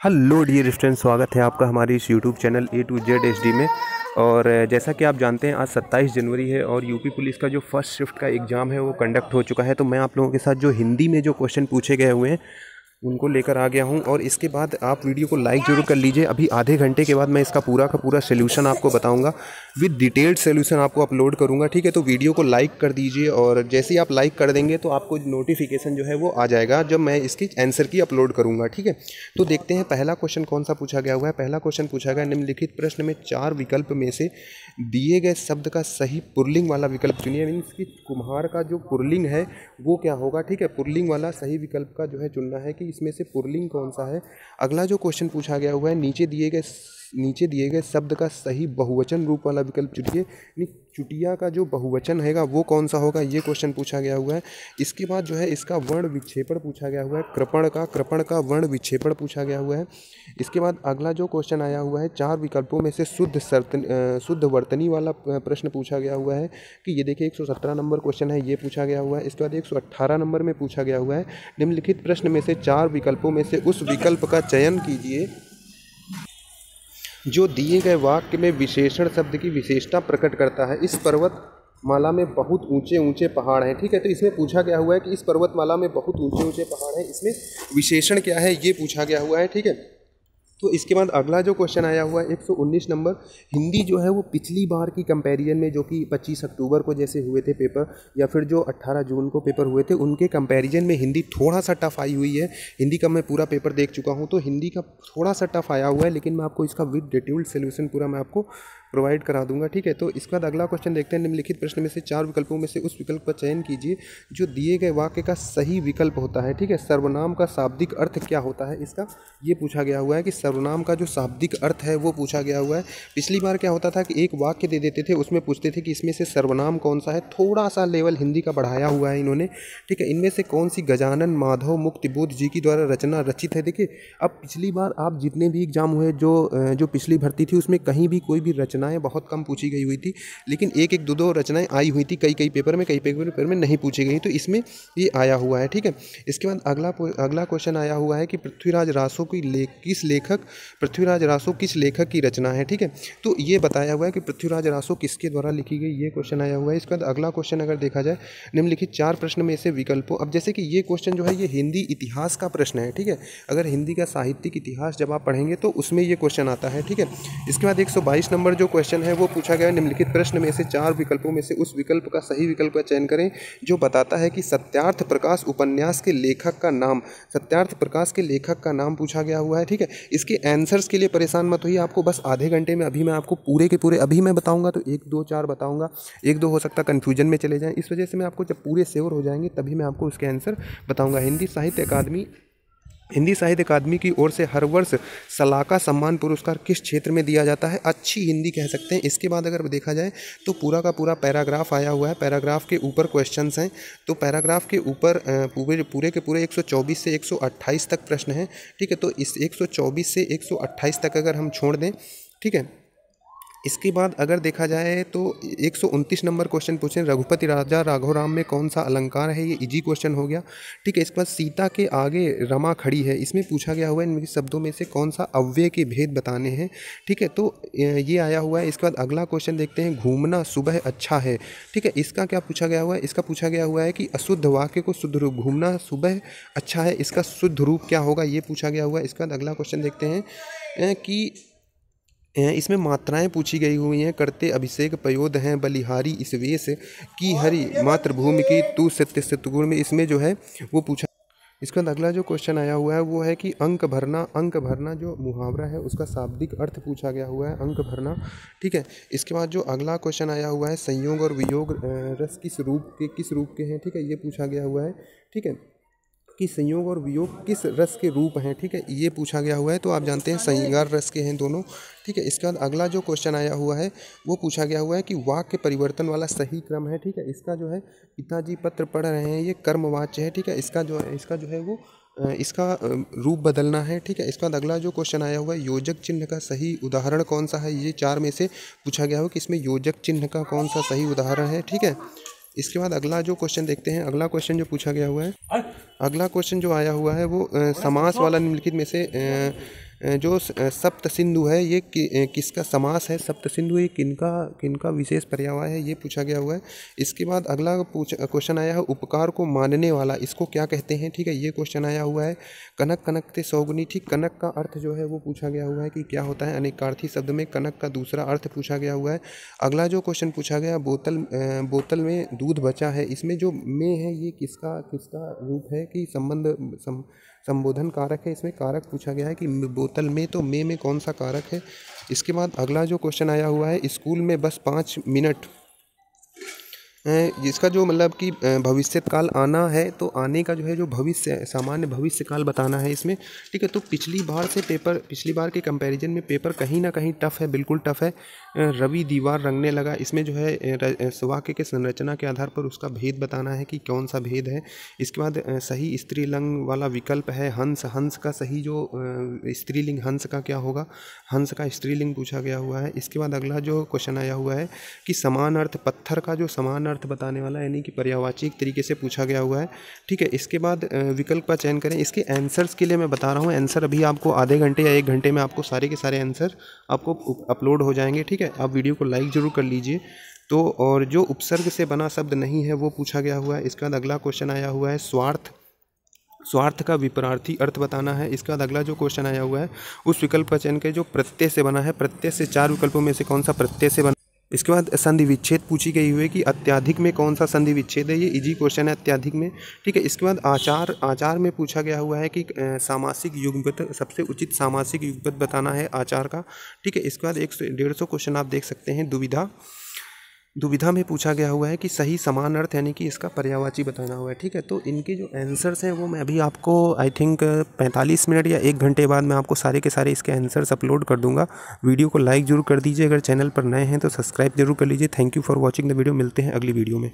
Hello dear student, स्वागत है आपका हमारे इस YouTube channel A to Z HD में। और जैसा कि आप जानते हैं आज 27 जनवरी है और यूपी पुलिस का जो फर्स्ट शिफ्ट का एग्ज़ाम है वो कंडक्ट हो चुका है। तो मैं आप लोगों के साथ जो हिंदी में जो क्वेश्चन पूछे गए हुए हैं उनको लेकर आ गया हूं। और इसके बाद आप वीडियो को लाइक ज़रूर कर लीजिए। अभी आधे घंटे के बाद मैं इसका पूरा का पूरा सोल्यूशन आपको बताऊंगा, विद डिटेल्ड सोल्यूशन आपको अपलोड करूंगा। ठीक है, तो वीडियो को लाइक कर दीजिए और जैसे ही आप लाइक कर देंगे तो आपको नोटिफिकेशन जो है वो आ जाएगा जब मैं इसकी आंसर की अपलोड करूंगा। ठीक है, तो देखते हैं पहला क्वेश्चन कौन सा पूछा गया हुआ है। पहला क्वेश्चन पूछा गया निम्नलिखित प्रश्न में 4 विकल्प में से दिए गए शब्द का सही पुल्लिंग वाला विकल्प चुनिए। मीन्स कि कुम्हार का जो पुल्लिंग है वो क्या होगा। ठीक है, पुल्लिंग वाला सही विकल्प का जो है चुनना है कि इसमें से पुल्लिंग कौन सा है। अगला जो क्वेश्चन पूछा गया हुआ है नीचे दिए गए शब्द का सही बहुवचन रूप वाला विकल्प चुनिए। चुटिया का जो बहुवचन हैगा वो कौन सा होगा, ये क्वेश्चन पूछा गया हुआ है। इसके बाद जो है इसका वर्ण विक्षेपण पूछा गया हुआ है। कृपण का वर्ण विक्षेपण पूछा गया हुआ है। इसके बाद अगला जो क्वेश्चन आया हुआ है 4 विकल्पों में से शुद्ध वर्तनी वाला प्रश्न पूछा गया हुआ है कि ये देखिए 117 नंबर क्वेश्चन है, ये पूछा गया हुआ है। इसके बाद 118 नंबर में पूछा गया हुआ है निम्नलिखित प्रश्न में से 4 विकल्पों में से उस विकल्प का चयन कीजिए जो दिए गए वाक्य में विशेषण शब्द की विशेषता प्रकट करता है। इस पर्वत माला में बहुत ऊंचे ऊंचे पहाड़ हैं। ठीक है, तो इसमें पूछा गया हुआ है कि इस पर्वतमाला में बहुत ऊंचे ऊंचे पहाड़ हैं, इसमें विशेषण क्या है ये पूछा गया हुआ है। ठीक है, तो इसके बाद अगला जो क्वेश्चन आया हुआ है 119 नंबर, हिंदी जो है वो पिछली बार की कंपैरिजन में जो कि 25 अक्टूबर को जैसे हुए थे पेपर या फिर जो 18 जून को पेपर हुए थे उनके कंपैरिजन में हिंदी थोड़ा सा टफ आई हुई है। हिंदी का मैं पूरा पेपर देख चुका हूँ तो हिंदी का थोड़ा सा टफ आया हुआ है, लेकिन मैं आपको इसका विद डिटेल्ड सोल्यूशन पूरा मैं आपको प्रोवाइड करा दूंगा। ठीक है, तो इसके बाद अगला क्वेश्चन देखते हैं निम्नलिखित प्रश्न में से 4 विकल्पों में से उस विकल्प का चयन कीजिए जो दिए गए वाक्य का सही विकल्प होता है। ठीक है, सर्वनाम का शाब्दिक अर्थ क्या होता है इसका, ये पूछा गया हुआ है कि सर्वनाम का जो शाब्दिक अर्थ है वो पूछा गया हुआ है। पिछली बार क्या होता था कि एक वाक्य दे देते थे, उसमें पूछते थे कि इसमें से सर्वनाम कौन सा है। थोड़ा सा लेवल हिंदी का बढ़ाया हुआ है इन्होंने। ठीक है, इनमें से कौन सी गजानन माधव मुक्तिबोध जी की द्वारा रचना रचित है। देखिए अब पिछली बार आप जितने भी एग्जाम हुए जो पिछली भर्ती थी उसमें कहीं भी कोई भी रचनाएं बहुत कम पूछी गई हुई थी, लेकिन एक एक दो रचनाएं आई हुई थी कई पेपर में, कई पेपर में नहीं पूछी गई, तो इसमें ये आया हुआ है। ठीक है, इसके बाद अगला क्वेश्चन आया हुआ है कि पृथ्वीराज रासो किस लेखक की रचना है। ठीक है, तो ये बताया हुआ है कि पृथ्वीराज रासो किसके द्वारा लिखी गई, ये क्वेश्चन आया हुआ है। इसके बाद अगला क्वेश्चन अगर देखा जाए निम्नलिखित 4 प्रश्न में से विकल्पों, अब जैसे कि ये क्वेश्चन जो है ये हिंदी इतिहास का प्रश्न है। ठीक है, अगर हिंदी का साहित्यिक इतिहास जब आप पढ़ेंगे तो उसमें ये क्वेश्चन आता है। ठीक है, इसके बाद 122 नंबर जो क्वेश्चन है वो पूछा गया निम्नलिखित प्रश्न में से 4 विकल्पों में से उस विकल्प का सही विकल्प का चयन करें जो बताता है कि सत्यार्थ प्रकाश उपन्यास के लेखक का नाम, सत्यार्थ प्रकाश के लेखक का नाम पूछा गया हुआ है। ठीक है, इसके आंसर्स के लिए परेशान मत होइए, आपको बस आधे घंटे में अभी मैं आपको पूरे के पूरे अभी मैं बताऊंगा तो 1 2 4 बताऊंगा, 1 2 हो सकता है कन्फ्यूजन में चले जाएं, इस वजह से मैं आपको जब पूरे श्योर हो जाएंगे तभी मैं आपको उसके आंसर बताऊंगा। हिंदी साहित्य अकादमी की ओर से हर वर्ष सलाका सम्मान पुरस्कार किस क्षेत्र में दिया जाता है, अच्छी हिंदी कह सकते हैं। इसके बाद अगर देखा जाए तो पूरा का पूरा पैराग्राफ आया हुआ है, पैराग्राफ के ऊपर क्वेश्चंस हैं, तो पैराग्राफ के ऊपर पूरे के पूरे 124 से 128 तक प्रश्न हैं। ठीक है, तो इस 124 से 128 तक अगर हम छोड़ दें, ठीक है, इसके बाद अगर देखा जाए तो 129 नंबर क्वेश्चन पूछे रघुपति राजा राघव में कौन सा अलंकार है, ये इजी क्वेश्चन हो गया। ठीक है, इसके बाद सीता के आगे रमा खड़ी है, इसमें पूछा गया हुआ है इनके शब्दों में से कौन सा अव्यय के भेद बताने हैं। ठीक है, तो ये आया हुआ है। इसके बाद अगला क्वेश्चन देखते हैं घूमना सुबह अच्छा है। ठीक है, इसका क्या पूछा गया हुआ है, इसका पूछा गया हुआ है कि अशुद्ध वाक्य को शुद्ध रूप, घूमना सुबह अच्छा है, इसका शुद्ध रूप क्या होगा, ये पूछा गया हुआ है। इसके बाद अगला क्वेश्चन देखते हैं कि इसमें मात्राएं पूछी गई हुई हैं, करते अभिषेक पयोद हैं बलिहारी इस वेश की हरि मातृभूमि की तू सत्य सतगुण में, इसमें जो है वो पूछा। इसके बाद अगला जो क्वेश्चन आया हुआ है वो है कि अंक भरना जो मुहावरा है उसका शाब्दिक अर्थ पूछा गया हुआ है, अंक भरना। ठीक है, इसके बाद जो अगला क्वेश्चन आया हुआ है संयोग और वियोग रस किस रूप के हैं। ठीक है, ये पूछा गया हुआ है। ठीक है, कि संयोग और वियोग किस रस के रूप हैं। ठीक है, ये पूछा गया हुआ है, तो आप जानते हैं श्रृंगार रस के हैं दोनों। ठीक है, इसके बाद अगला जो क्वेश्चन आया हुआ है वो पूछा गया हुआ है कि वाक्य परिवर्तन वाला सही क्रम है। ठीक है, इसका जो है पिताजी पत्र पढ़ रहे हैं, ये कर्मवाच्य है। ठीक है, इसका जो है वो इसका रूप बदलना है। ठीक है, इसके बाद अगला जो क्वेश्चन आया हुआ है योजक चिन्ह का सही उदाहरण कौन सा है, ये 4 में से पूछा गया हो कि इसमें योजक चिन्ह का कौन सा सही उदाहरण है। ठीक है, इसके बाद अगला जो क्वेश्चन देखते हैं, अगला क्वेश्चन जो पूछा गया हुआ है, अगला क्वेश्चन जो आया हुआ है वो समास वाला निम्नलिखित में से जो सप्त सिंधु है ये किसका समास है? सप्त सिंधु ये किनका किनका विशेष पर्यायवाची है, ये पूछा गया हुआ है। इसके बाद अगला क्वेश्चन आया है उपकार को मानने वाला, इसको क्या कहते हैं? ठीक है, ये क्वेश्चन आया हुआ है। कनक कनकते सौगुनी, ठीक, कनक का अर्थ जो है वो पूछा गया हुआ है कि क्या होता है। अनेकार्थी शब्द में कनक का दूसरा अर्थ पूछा गया हुआ है। अगला जो क्वेश्चन पूछा गया, बोतल में दूध बचा है, इसमें जो में है ये किसका किसका रूप है कि संबोधन कारक है, इसमें कारक पूछा गया है कि बोतल में, तो में कौन सा कारक है। इसके बाद अगला जो क्वेश्चन आया हुआ है, स्कूल में बस 5 मिनट, जिसका जो मतलब कि भविष्य काल आना है, तो आने का जो है जो भविष्य सामान्य भविष्य काल बताना है इसमें। ठीक है, तो पिछली बार के कंपैरिजन में पेपर कहीं ना कहीं टफ है, बिल्कुल टफ है। रवि दीवार रंगने लगा, इसमें जो है वाक्य के संरचना के आधार पर उसका भेद बताना है कि कौन सा भेद है। इसके बाद सही स्त्रीलिंग वाला विकल्प है हंस, हंस का सही जो स्त्रीलिंग हंस का क्या होगा, हंस का स्त्रीलिंग पूछा गया हुआ है। इसके बाद अगला जो क्वेश्चन आया हुआ है कि समान अर्थ, पत्थर का जो समान अर्थ बताने वाला यानी कि पर्यायवाची तरीके से पूछा गया हुआ है। ठीक है, इसके बाद विकल्प का चयन करें। इसके आंसर्स के लिए मैं बता रहा हूँ, आंसर अभी आपको आधे घंटे या 1 घंटे में आपको सारे के सारे आंसर आपको अपलोड हो जाएंगे। ठीक है, आप वीडियो को लाइक ज़रूर कर लीजिए। तो और जो उपसर्ग से बना शब्द नहीं है वो पूछा गया हुआ है। इसके बाद अगला क्वेश्चन आया हुआ है स्वार्थ का विपरीत अर्थ बताना है। इसके बाद अगला जो क्वेश्चन आया हुआ है उस विकल्प का चयन करें जो प्रत्यय से बना है। प्रत्यय से 4 विकल्पों में से कौन सा प्रत्यय से बना। इसके बाद संधि विच्छेद पूछी गई हुई है कि अत्याधिक में कौन सा संधि विच्छेद है, ये इजी क्वेश्चन है अत्याधिक में। ठीक है, इसके बाद आचार में पूछा गया हुआ है कि सामासिक युग्मत, सबसे उचित सामासिक युग्मत बताना है आचार का। ठीक है, इसके बाद 100-150 क्वेश्चन आप देख सकते हैं। दुविधा में पूछा गया हुआ है कि सही समान अर्थ यानी कि इसका पर्यायवाची बताना हुआ है। ठीक है, तो इनके जो आंसर्स हैं वो मैं अभी आपको आई थिंक 45 मिनट या 1 घंटे बाद मैं आपको सारे के सारे इसके आंसर्स अपलोड कर दूंगा। वीडियो को लाइक जरूर कर दीजिए, अगर चैनल पर नए हैं तो सब्सक्राइब जरूर कर लीजिए। Thank you for watching the video, मिलते हैं अगली वीडियो में।